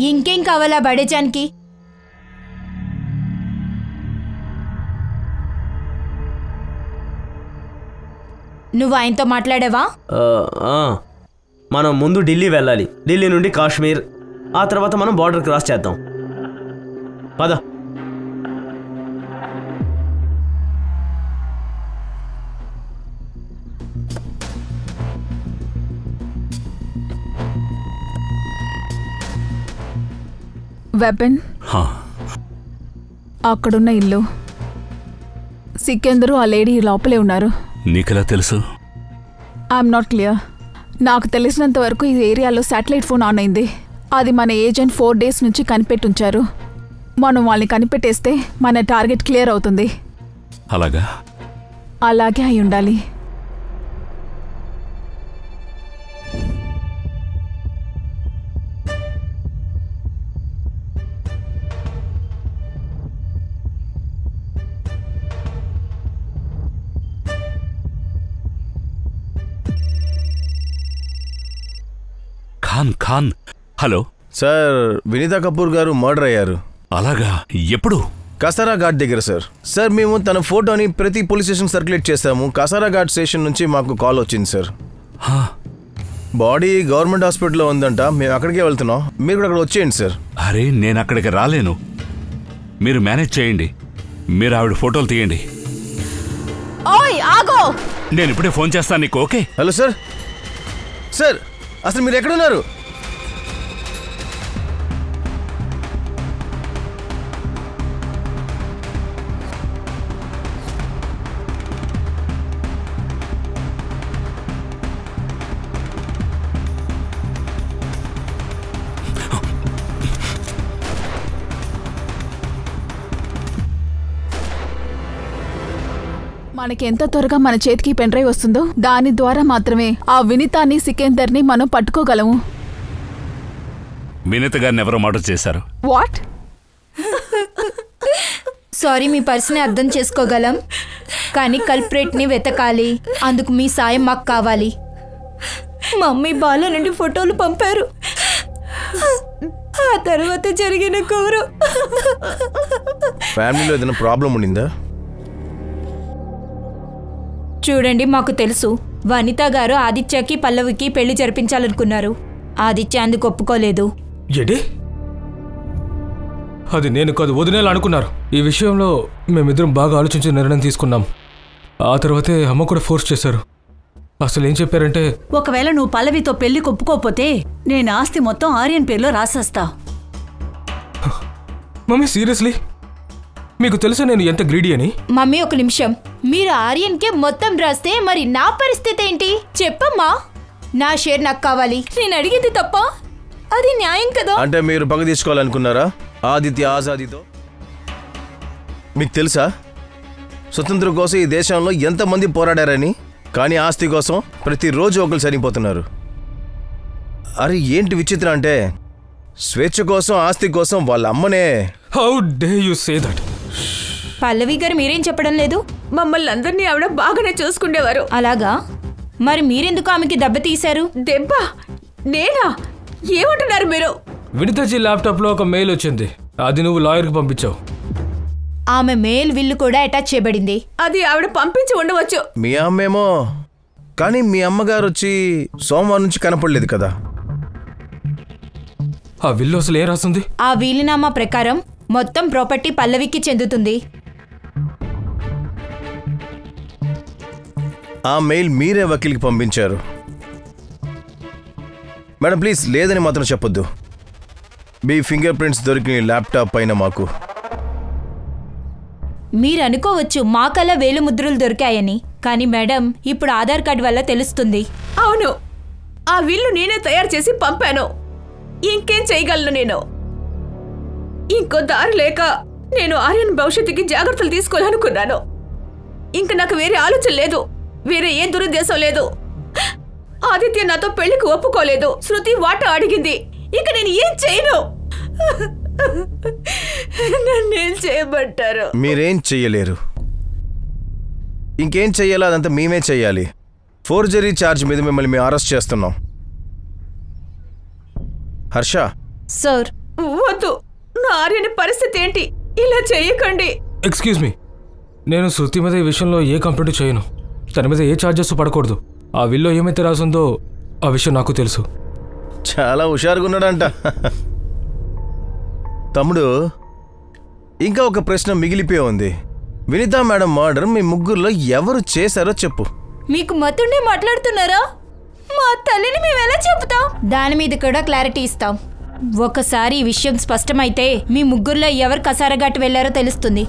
ఇంకేం కావాలా బడేజానికి? నువ్వు ఆయనతో మాట్లాడావా? మనం ముందు ఢిల్లీ వెళ్ళాలి. ఢిల్లీ నుండి కాశ్మీర్, ఆ తర్వాత మనం బార్డర్ క్రాస్ చేద్దాం. పద. వెపన్ అక్కడున్న ఇల్లు. సికందరు ఆ లేడీ లోపలే ఉన్నారు. నీకెలా తెలుసు? I'm not clear. నాకు తెలిసినంత వరకు ఈ ఏరియాలో శాటిలైట్ ఫోన్ ఆన్ అయింది. అది మన ఏజెంట్ 4 days నుంచి కనిపెట్టుంచారు. మనం వాళ్ళని కనిపెట్టేస్తే మన టార్గెట్ క్లియర్ అవుతుంది. అలాగా? అలాగే అయి ఉండాలి. ఖాన్ హలో సార్, వినీతా కపూర్ గారు మర్డర్ అయ్యారు. అలాగా? ఎప్పుడు? కసారా ఘాట్ దగ్గర సార్. సార్ మేము తన ఫోటోని ప్రతి పోలీస్ స్టేషన్ సర్క్యులేట్ చేస్తాము. కసారా ఘాట్ స్టేషన్ నుంచి మాకు కాల్ వచ్చింది సార్. బాడీ గవర్నమెంట్ హాస్పిటల్లో ఉందంట. మేము అక్కడికే వెళ్తున్నాం. మీరు కూడా అక్కడ వచ్చేయండి సార్. అరే నేను అక్కడికి రాలేను. మీరు మేనేజ్ చేయండి. మీరు ఆవిడ ఫోటోలు తీయండి. ఓయ్ ఆగో, నేను ఇప్పుడే ఫోన్ చేస్తాను నీకు. ఓకే? Hello sir. సార్ అసలు మీరు ఎక్కడున్నారు? మనకి ఎంత త్వరగా మన చేతికి పెన్ డ్రైవ్ వస్తుందో దాని ద్వారా మాత్రమే ఆ వినీతాని సికందర్ని మనం పట్టుకోగలము. వినీత గారిని ఎవరో మర్డర్ చేశారు. వాట్? సారీ, మీ పర్సని అర్థం చేసుకోగలం, కానీ కల్ప్రేట్ని వెతకాలి. అందుకు మీ సాయం మాకు కావాలి. మమ్మీ బాల నుండి ఫోటోలు పంపారు. ఆ తర్వాత జరిగిన ఘోరం. ఫ్యామిలీలో ఏదైనా ప్రాబ్లం ఉండిందా? చూడండి, మాకు తెలుసు వనిత గారు ఆదిత్యకి పల్లవికి పెళ్లి జరిపించాలనుకున్నారు. ఆదిత్య అందుకు ఒప్పుకోలేదు. ఏంటి? అది నేను కాదు, వదినేలా అనుకున్నారు. ఈ విషయంలో మేమిద్దరం బాగా ఆలోచించి నిర్ణయం తీసుకున్నాం. ఆ తర్వాతే అమ్మ కూడా ఫోర్స్ చేశారు. అసలు ఏం చెప్పారంటే, ఒకవేళ నువ్వు పల్లవితో పెళ్లి కొప్పుకోపోతే నేను ఆస్తి మొత్తం ఆర్యన్ పేరులో రాసేస్తా. Mummy seriously? మీకు తెలుసా నేను ఎంత గ్రీడీ అని? మమ్మీ ఒక నిమిషం. మీరు ఆర్యన్కే మొత్తం రాస్తే మరి నా పరిస్థితి ఏంటి చెప్పమ్మా? నా షేర్ నాకు కావాలి. నేను అడిగింది తప్ప? అది న్యాయం కదా? అంటే మీరు పగ తీసుకోవాలనుకున్నారా ఆదిత్య ఆజాదీతో? మీకు తెలుసా స్వతంత్రం కోసం ఈ దేశంలో ఎంతమంది పోరాడారని? కానీ ఆస్తి కోసం ప్రతిరోజు ఒకరు చనిపోతున్నారు. అరే ఏంటి విచిత్రం అంటే, స్వేచ్ఛ కోసం ఆస్తి కోసం వాళ్ళ అమ్మనే. How do you say that? Pallavi garu మీరేం చెప్పడం లేదు? మమ్మల్ని అందరినీ ఆవిడ బాగానే చూసుకుండేవారు. అలాగా? మరి మీరెందుకు ఆమెకి దెబ్బ తీశారు? దెబ్బ? నేనా? ఏమంటున్నారు మీరు? వినితాజీ ల్యాప్టాప్లో ఒక మెయిల్ వచ్చింది. అది నువ్వు లాయర్కి పంపించావు. ఆమె మెయిల్ విల్లు కూడా అటాచ్ చేయబడింది. అది ఆవిడ పంపించి ఉండవచ్చు. మీ అమ్మేమో, కానీ మీ అమ్మగారు వచ్చి సోమవారం నుంచి కనపడలేదు కదా. ఆ విల్లు అసలు ఏం రాస్తుంది? ఆ వీలునామా ప్రకారం మొత్తం ప్రాపర్టీ పల్లవికి చెందుతుంది. ఆ మెయిల్ మీరే వకీల్కి పంపించారు. మేడం ప్లీజ్ లేదని మాత్రం చెప్పొద్దు. మీ ఫింగర్ ప్రింట్స్ దొరికిన ల్యాప్టాప్ పైన మాకు. మీరు అనుకోవచ్చు మాకల్లా వేలు ముద్రలు దొరికాయని, కానీ మేడం ఇప్పుడు ఆధార్ కార్డు వల్ల తెలుస్తుంది. అవును, ఆ విల్లు నేనే తయారు చేసి పంపాను. ఇంకేం చేయగలను నేను? ఇంకో దారి లేక నేను ఆర్యన్ భవిష్యత్తుకి జాగ్రత్తలు తీసుకోవాలనుకున్నాను. ఇంక నాకు వేరే ఆలోచన లేదు, వేరే ఏ దురుద్దేశం లేదు. ఆదిత్య నాతో పెళ్లికి ఒప్పుకోలేదు. శృతి వాటా అడిగింది. ఇక నేను ఏం చేయను? నన్నేం చేయబట్టారు? మీరేం చెయ్యలేరు. ఇంకేం చెయ్యాలో అదంతా మేమే చెయ్యాలి. ఫోర్జరీ ఛార్జ్ మీద మిమ్మల్ని మేము అరెస్ట్ చేస్తున్నాం. హర్ష. సార్ వద్దు, నా ఆర్యని పరిస్థితి ఏంటి? ఇలా చెయ్యకండి. ఎక్స్క్యూజ్ మీ, నేను శృతి మీద ఈ విషయంలో ఏ కంప్లైంట్ చేయను. తన మీద ఏ ఛార్జెస్ పడకూడదు. ఆ విల్లో ఏమైతే రాసిందో ఆ విషయం నాకు తెలుసు. చాలా హుషారుగా ఉన్నాడంట. తమ్ముడు, ఇంకా ఒక ప్రశ్న మిగిలిపోయి ఉంది. వినితా మేడం మర్డర్ మీ ముగ్గురులో ఎవరు చేశారో చెప్పు. మీకు మతుండే మాట్లాడుతున్నారా? మా తల్లిని మేము ఎలా చెప్తాం? దాని మీద కూడా క్లారిటీ ఇస్తాం. ఒకసారి ఈ విషయం స్పష్టమైతే మీ ముగ్గురులో ఎవరు కసారఘాట్ వెళ్లారో తెలుస్తుంది.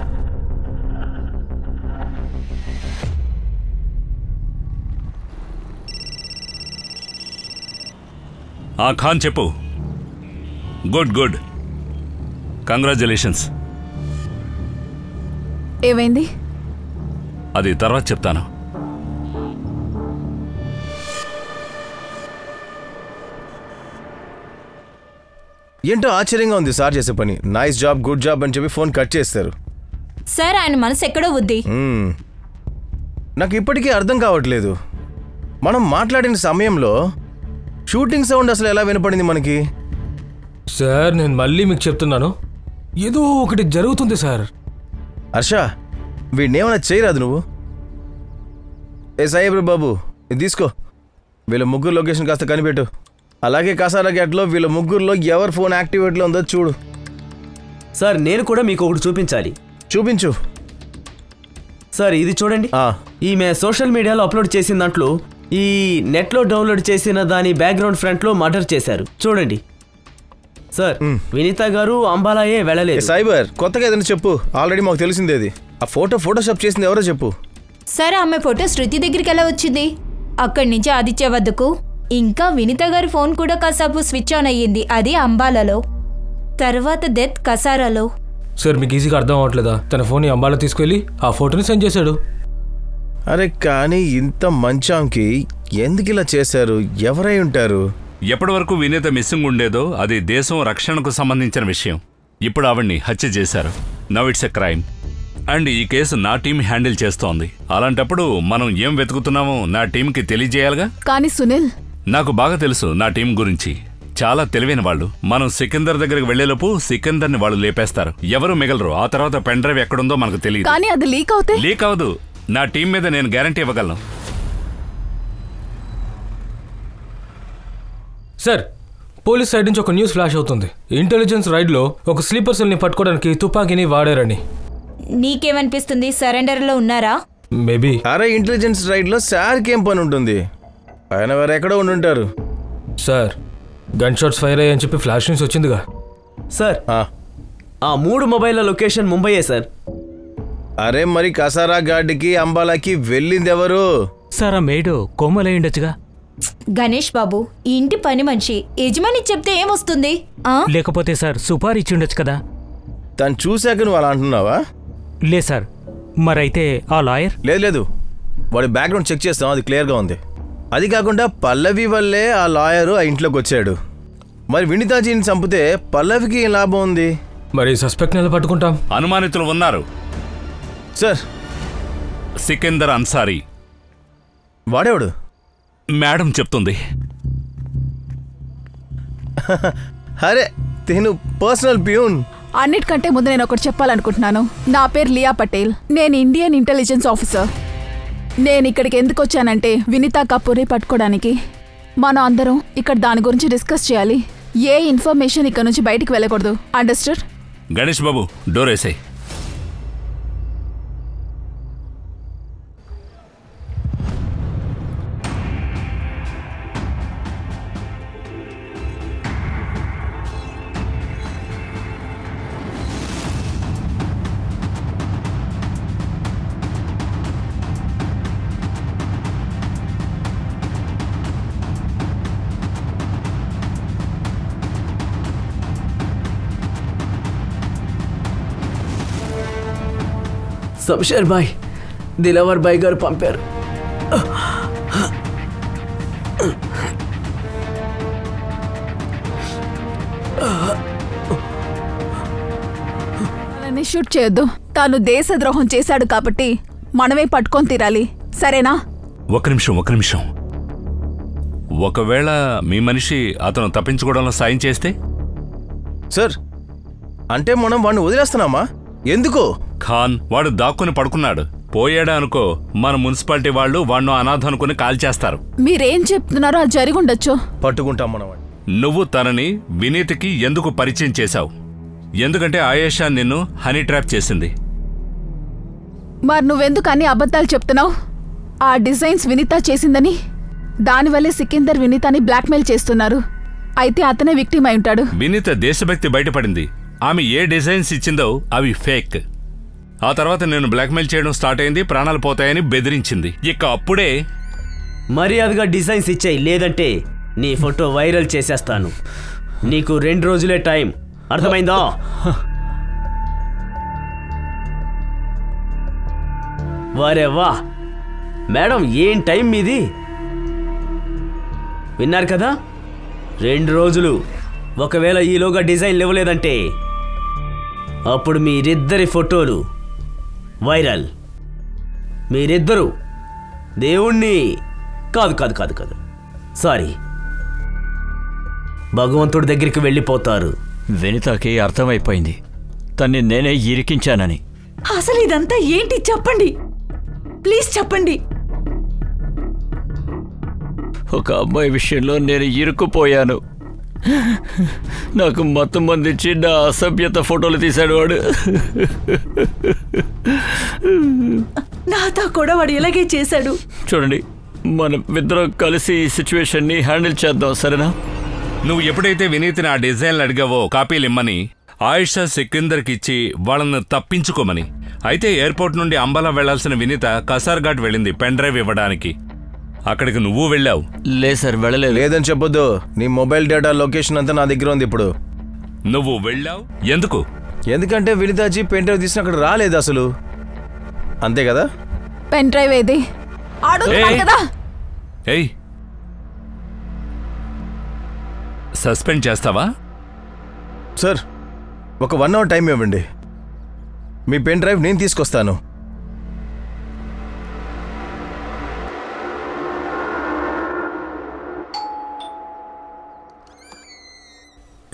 ఖాన్ చెప్పు. Good good, congratulations. ఏమైంది? అది తర్వాత చెప్తాను. ఏంటో ఆశ్చర్యంగా ఉంది సార్ చేసే పని. నైస్ జాబ్, గుడ్ జాబ్ అని చెప్పి ఫోన్ కట్ చేస్తారు. సార్ ఆయన మనసు ఎక్కడో ఉంది. నాకు ఇప్పటికీ అర్థం కావట్లేదు. మనం మాట్లాడిన సమయంలో షూటింగ్ సౌండ్ అసలు ఎలా వినపడింది మనకి? సార్ నేను మళ్ళీ మీకు చెప్తున్నాను, ఏదో ఒకటి జరుగుతుంది సార్. హర్ష, వీడినేమన్నా చేయరాదు నువ్వు? ఏ సాయిబ్ర బాబు, ఇది తీసుకో. వీళ్ళ ముగ్గురు లొకేషన్ కాస్త కనిపెట్టు. అలాగే కసారఘాట్లో వీళ్ళ ముగ్గురులో ఎవరి ఫోన్ యాక్టివేట్లో ఉందో చూడు. సార్ నేను కూడా మీకు ఒకటి చూపించాలి. చూపించు. సార్ ఇది చూడండి. ఈమె సోషల్ మీడియాలో అప్లోడ్ చేసిన దాంట్లో ఈ నెట్లో డౌన్లోడ్ చేసిన దాని బ్యాక్గ్రౌండ్ ఫ్రంట్లో మర్డర్ చేశారు. చూడండి సార్, వినీతా గారు అంబాలాయే వెళ్ళలేదు. సైబర్, కొత్తగా ఏదైనా చెప్పు. ఆల్రెడీ మాకు తెలిసిందేది. ఆ ఫోటోషాప్ చేసింది ఎవరో చెప్పు. సరే, ఆమె ఫోటో శృతి దగ్గరికి ఎలా వచ్చింది? అక్కడి నుంచి ఆదిత్య వద్దకు. ఇంకా వినిత గారి ఫోన్ కూడా కాసేపు స్విచ్ ఆన్ అయ్యింది, అది అంబాలలో. తర్వాత డెత్ కసారాలో. సార్ మీకు ఈజీగా అర్థం అవ్వట్లేదా? తన ఫోన్ అంబాలా తీసుకెళ్ళి ఆ ఫోటోని సెండ్ చేశాడు. అరే కానీ ఇంత మంచాంకి ఎందుకు ఇలా చేశారు? ఎవరై ఉంటారు? ఎప్పటి వరకు వినీత మిస్సింగ్ ఉండేదో అది దేశం రక్షణకు సంబంధించిన విషయం. ఇప్పుడు ఆవిడ్ని హత్య చేశారు. Now it's a crime. And ఈ కేసు నా టీం హ్యాండిల్ చేస్తోంది. అలాంటప్పుడు మనం ఏం వెతుకుతున్నామో నా టీంకి తెలియజేయాలిగా. కానీ సునీల్, నాకు బాగా తెలుసు నా టీం గురించి. చాలా తెలివైన వాళ్ళు. మనం సికిందర్ దగ్గరికి వెళ్లేలోపు సికిందర్ని వాళ్ళు లేపేస్తారు. ఎవరు మిగలరు. ఆ తర్వాత పెన్ డ్రైవ్ ఎక్కడుందో మనకు తెలియదు. కానీ అది లీక్ అవుతే? లీక్ అవదు. నా టీం మీద నేను గ్యారంటీ ఇవ్వగలను. సార్, పోలీస్ సైడ్ నుంచి ఒక న్యూస్ ఫ్లాష్ అవుతుంది. ఇంటెలిజెన్స్ రైడ్లో ఒక స్లీపర్ సెల్ని పట్టుకోవడానికి తుపాకీని వాడారని. నీకేమనిపిస్తుంది? సరెండర్లో ఉన్నారా? మేబీ. అరే ఇంటెలిజెన్స్ రైడ్లో సార్కి ఏం పని ఉంటుంది? ఆయన వేరెక్కడో ఉండుంటారు. సార్, గన్ షాట్స్ ఫైర్ అయ్యాయని చెప్పి ఫ్లాష్ న్యూస్ వచ్చిందిగా. సార్ ఆ 3 మొబైల్ల లొకేషన్ ముంబైయే సార్. అరే మరి కసారాఘాట్కి అంబాలాకి వెళ్ళింది ఎవరు? సార్, ఆ మేడు కోమలై ఉండొచ్చుగా. గణేష్ బాబు, ఈ ఇంటి పని మనిషి. యజమాని చెప్తే ఏమొస్తుంది? లేకపోతే సార్ సుపారీ ఇచ్చి ఉండొచ్చు కదా. తను చూశాక నువ్వు అలా అంటున్నావా? లే సార్, మరైతే ఆ లాయర్? లేదు, వాడి బ్యాక్గ్రౌండ్ చెక్ చేస్తాం, అది క్లియర్గా ఉంది. అది కాకుండా పల్లవి వల్లే ఆ లాయరు ఆ ఇంట్లోకి వచ్చాడు. మరి వినితాజీని చంపితే పల్లవికి ఏం లాభం ఉంది? మరి సస్పెక్ట్ ఎలా పట్టుకుంటాం? అనుమానితులు ఉన్నారు సార్. సికిందర్ అన్సారీ. వాడేవాడు? మేడం చెప్తుంది. అరే తిను పర్సనల్ ప్యూన్. అన్నిటికంటే ముందు నేను ఒకటి చెప్పాలనుకుంటున్నాను. నా పేరు లియా పటేల్. నేను ఇండియన్ ఇంటెలిజెన్స్ ఆఫీసర్. నేను ఇక్కడికి ఎందుకు వచ్చానంటే వినీతా కపూర్ని పట్టుకోవడానికి. మనం అందరం ఇక్కడ దాని గురించి డిస్కస్ చేయాలి. ఏ ఇన్ఫర్మేషన్ ఇక్కడ నుంచి బయటికి వెళ్ళకూడదు. అండర్స్టాండ్? గణేష్ బాబు, డోర్ వేసాయి. శంషేర్ భాయ్, దిలవర్ భాయ్ గారు పంపారు. తనని షూట్ చేయొద్దు. తాను దేశద్రోహం చేశాడు కాబట్టి మనమే పట్టుకొని తీరాలి, సరేనా? ఒక నిమిషం. ఒకవేళ మీ మనిషి అతను తప్పించుకోవడంలో సాయం చేస్తే? సార్, అంటే మనం వాడిని వదిలేస్తున్నామా? ఎందుకు? ఖాన్ వాడు దాక్కుని పడుకున్నాడు. పోయాడా అనుకో, మన మున్సిపాలిటీ వాళ్ళు వాడిని అనాథ అనుకుని కాల్ చేస్తారు. మీరేం చెప్తున్నారో అది జరిగుండొచ్చు. పట్టుకుంటాం మనం. నువ్వు తనని వినీత్కి ఎందుకు పరిచయం చేశావు? ఎందుకంటే ఆయేషా నిన్ను హనీ ట్రాప్ చేసింది. మరి నువ్వెందుకు అన్ని అబద్ధాలు చెప్తున్నావు? ఆ డిజైన్స్ వినీత చేసిందని, దానివల్లే సికిందర్ వినీతాని బ్లాక్మెయిల్ చేస్తున్నారు. అయితే అతనే విక్టిమ్ అయి ఉంటాడు. వినీత దేశభక్తి బయటపడింది. ఆమె ఏ డిజైన్స్ ఇచ్చిందో అవి ఫేక్. ఆ తర్వాత నేను బ్లాక్మెయిల్ చేయడం స్టార్ట్ అయింది. ప్రాణాలు పోతాయని బెదిరించింది. ఇక అప్పుడే మర్యాదగా డిజైన్స్ ఇచ్చాయి, లేదంటే నీ ఫోటో వైరల్ చేసేస్తాను. నీకు 2 రోజులే టైం, అర్థమైందా? వారే వా మేడం, ఏం టైం మీది? విన్నారు కదా, 2 రోజులు. ఒకవేళ ఈలోగా డిజైన్ ఇవ్వలేదంటే అప్పుడు మీరిద్దరి ఫోటోలు వైరల్. మీరిద్దరూ దేవుణ్ణి కాదు సారీ, భగవంతుడి దగ్గరికి వెళ్ళిపోతారు. వినితకి అర్థమైపోయింది తన్ని నేనే ఇరికించానని. అసలు ఇదంతా ఏంటి చెప్పండి, ప్లీజ్ చెప్పండి. ఒక అమ్మాయి విషయంలో నేను ఇరుక్కుపోయాను. నాకు మొత్తం మందించి నా అసభ్యత ఫోటోలు తీశాడు వాడు. నాతో కూడా వాడు ఇలాగే చేశాడు. చూడండి, మనం ఇద్దరం కలిసి ఈ సిచ్యువేషన్ని హ్యాండిల్ చేద్దాం, సరేనా? నువ్వు ఎప్పుడైతే వినీత్ని ఆ డిజైన్లు అడిగావో కాపీలు ఇమ్మని, ఆయిషా సికిందర్కి ఇచ్చి వాళ్ళని తప్పించుకోమని. అయితే ఎయిర్పోర్ట్ నుండి అంబాలా వెళ్లాల్సిన వినీత కసార్ఘాట్ వెళ్ళింది పెన్ డ్రైవ్ ఇవ్వడానికి. అక్కడికి నువ్వు వెళ్ళావు? లేదు సార్, వెళ్ళలేదు. లేదని చెప్పొద్దు. నీ మొబైల్ డేటా లొకేషన్ అంతా నా దగ్గర ఉంది ఇప్పుడు. నువ్వు వెళ్ళావు ఎందుకు? ఎందుకంటే వినితాజీ పెన్ డ్రైవ్ తీసిన అక్కడ రాలేదు అసలు, అంతే కదా? పెన్ డ్రైవ్ ఏది? ఏయ్, సస్పెండ్ చేస్తావా? సార్, ఒక 1 అవర్ టైం ఇవ్వండి. మీ పెన్ డ్రైవ్ నేను తీసుకొస్తాను.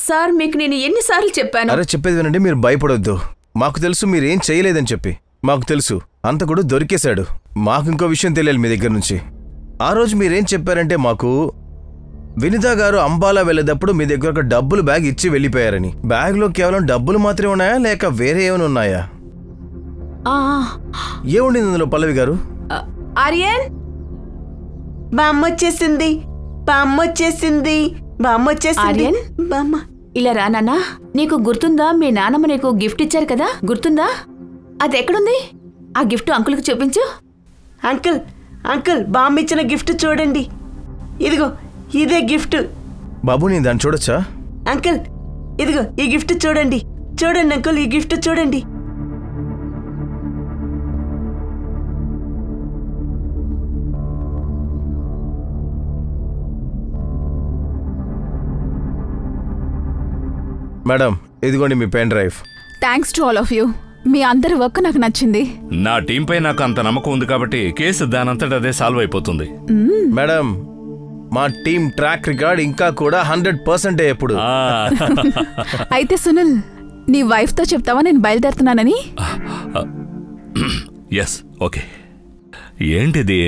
సార్, మీకు నేను ఎన్నిసార్లు చెప్పాను? అరే చెప్పేది వినండి, మీరు భయపడొద్దు. మాకు తెలుసు మీరేం చేయలేదని చెప్పి. మాకు తెలుసు అంతకుడు దొరికేశాడు. మాకు ఇంకో విషయం తెలియాలి మీ దగ్గర నుంచి. ఆ రోజు మీరేం చెప్పారంటే మాకు వినితా గారు అంబాలా వెళ్ళేటప్పుడు మీ దగ్గర ఒక డబ్బులు బ్యాగ్ ఇచ్చి వెళ్ళిపోయారని. బ్యాగ్లో కేవలం డబ్బులు మాత్రమే ఉన్నాయా లేక వేరే ఏమైనా ఉన్నాయా? ఏముండింది అందులో పల్లవి గారు? ఆర్యన్, బామ్మొచ్చేసింది. ఆర్యన్, బామ్మ ఇలా రా నాన్నా. నీకు గుర్తుందా, మీ నాన్నమ్మ నీకు గిఫ్ట్ ఇచ్చారు కదా, గుర్తుందా? అది ఎక్కడుంది? ఆ గిఫ్ట్ అంకుల్కి చూపించు. అంకుల్ బామ్మ ఇచ్చిన గిఫ్ట్ చూడండి. ఇదిగో ఇదే గిఫ్ట్. బాబు, నేను దాన్ని చూడొచ్చా? అంకుల్ ఇదిగో ఈ గిఫ్ట్ చూడండి. అంకుల్ ఈ గిఫ్ట్ చూడండి. మేడం, ఇదిగోండి మీ pen drive. Thanks to all of you. మీ అందరి వర్క్ నాకు నచ్చింది. నా టీంపై నాకు అంత నమ్మకం ఉంది కాబట్టి కేసు దానంతట అదే సాల్వ్ అయిపోతుంది. మేడం, మా టీం ట్రాక్ రికార్డ్ ఇంకా కూడా 100% ఎప్పుడు. అయితే సునీల్, నీ వైఫ్ తో చెప్తావా నేను బయలుదేరుతున్నానని? Yes, okay. ఏంటిది?